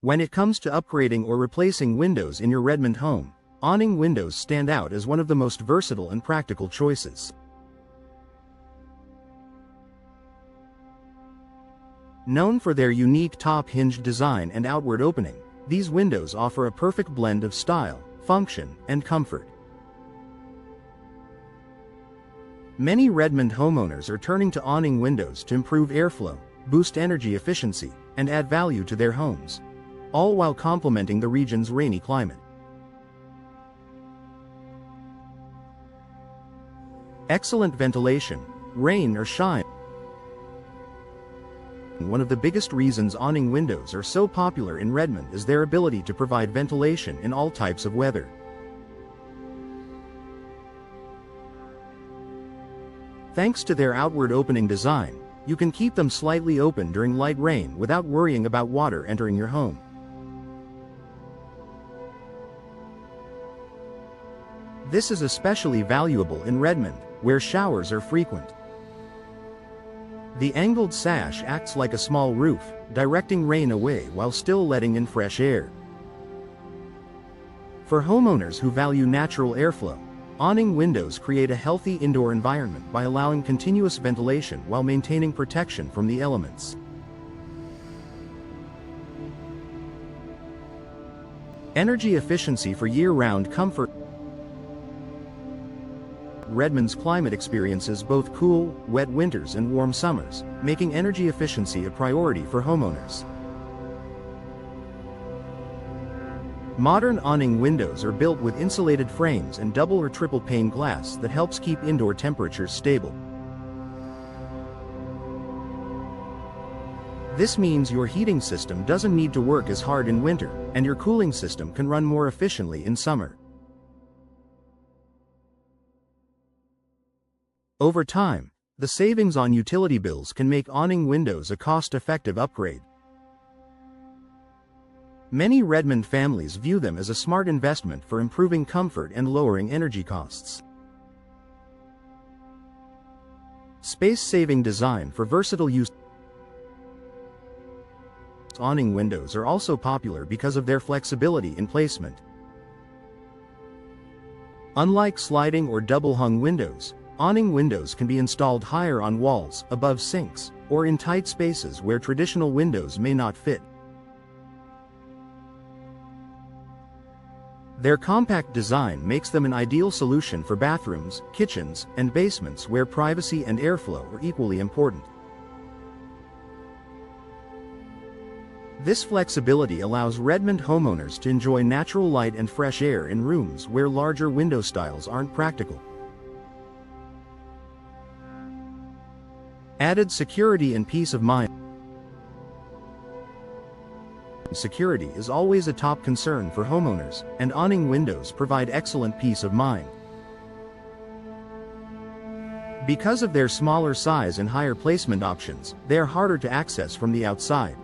When it comes to upgrading or replacing windows in your Redmond home, Awning Windows stand out as one of the most versatile and practical choices. Known for their unique top hinge design and outward opening, these windows offer a perfect blend of style, function, and comfort. Many Redmond homeowners are turning to Awning Windows to improve airflow, boost energy efficiency, and add value to their homes, all while complementing the region's rainy climate. Excellent ventilation, rain or shine. One of the biggest reasons Awning Windows are so popular in Redmond is their ability to provide ventilation in all types of weather. Thanks to their outward opening design, you can keep them slightly open during light rain without worrying about water entering your home. This is especially valuable in Redmond, where showers are frequent. The angled sash acts like a small roof, directing rain away while still letting in fresh air. For homeowners who value natural airflow, Awning Windows create a healthy indoor environment by allowing continuous ventilation while maintaining protection from the elements. Energy efficiency for year-round comfort. Redmond's climate experiences both cool, wet winters and warm summers, making energy efficiency a priority for homeowners. Modern Awning Windows are built with insulated frames and double or triple pane glass that helps keep indoor temperatures stable. This means your heating system doesn't need to work as hard in winter, and your cooling system can run more efficiently in summer. Over time, the savings on utility bills can make Awning Windows a cost-effective upgrade. Many Redmond families view them as a smart investment for improving comfort and lowering energy costs. Space-saving design for versatile use. Awning windows are also popular because of their flexibility in placement. Unlike sliding or double-hung windows, Awning windows can be installed higher on walls, above sinks, or in tight spaces where traditional windows may not fit. Their compact design makes them an ideal solution for bathrooms, kitchens, and basements where privacy and airflow are equally important. This flexibility allows Redmond homeowners to enjoy natural light and fresh air in rooms where larger window styles aren't practical. Added security and peace of mind. Security is always a top concern for homeowners, and Awning Windows provide excellent peace of mind. Because of their smaller size and higher placement options, they are harder to access from the outside.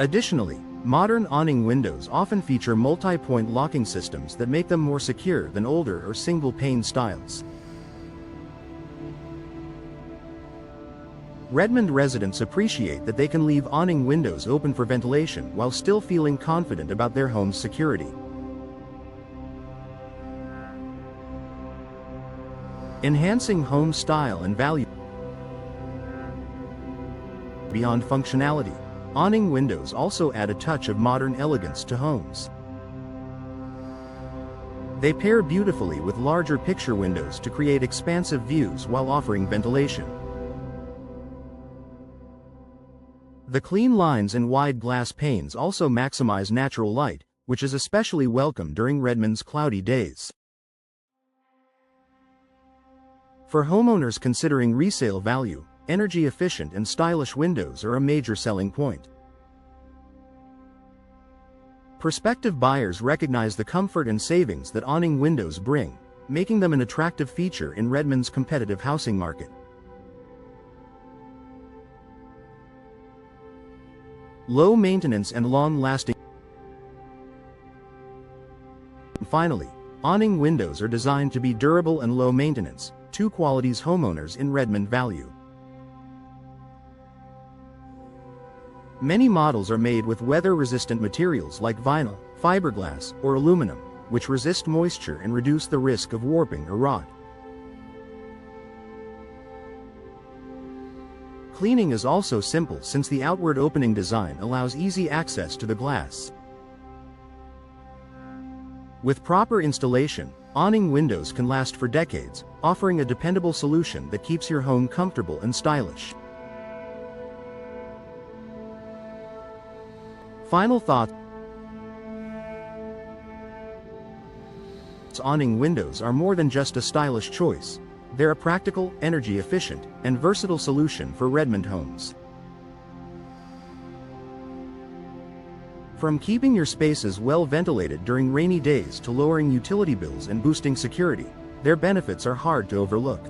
Additionally, modern Awning Windows often feature multi-point locking systems that make them more secure than older or single-pane styles. Redmond residents appreciate that they can leave Awning Windows open for ventilation while still feeling confident about their home's security. Enhancing home style and value. Beyond functionality, Awning Windows also add a touch of modern elegance to homes. They pair beautifully with larger picture windows to create expansive views while offering ventilation. The clean lines and wide glass panes also maximize natural light, which is especially welcome during Redmond's cloudy days. For homeowners considering resale value, energy-efficient and stylish windows are a major selling point. Prospective buyers recognize the comfort and savings that Awning Windows bring, making them an attractive feature in Redmond's competitive housing market. Low maintenance and long-lasting. Finally, Awning Windows are designed to be durable and low maintenance, two qualities homeowners in Redmond value. Many models are made with weather-resistant materials like vinyl, fiberglass, or aluminum, which resist moisture and reduce the risk of warping or rot. Cleaning is also simple since the outward opening design allows easy access to the glass. With proper installation, awning windows can last for decades, offering a dependable solution that keeps your home comfortable and stylish. Final thoughts. Awning windows are more than just a stylish choice. They're a practical, energy-efficient, and versatile solution for Redmond homes. From keeping your spaces well ventilated during rainy days to lowering utility bills and boosting security, their benefits are hard to overlook.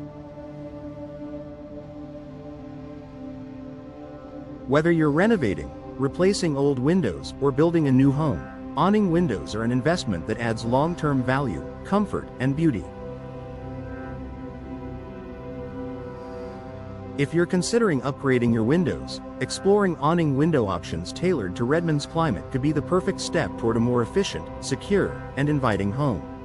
Whether you're renovating, replacing old windows, or building a new home, awning windows are an investment that adds long-term value, comfort, and beauty. If you're considering upgrading your windows, exploring awning window options tailored to Redmond's climate could be the perfect step toward a more efficient, secure, and inviting home.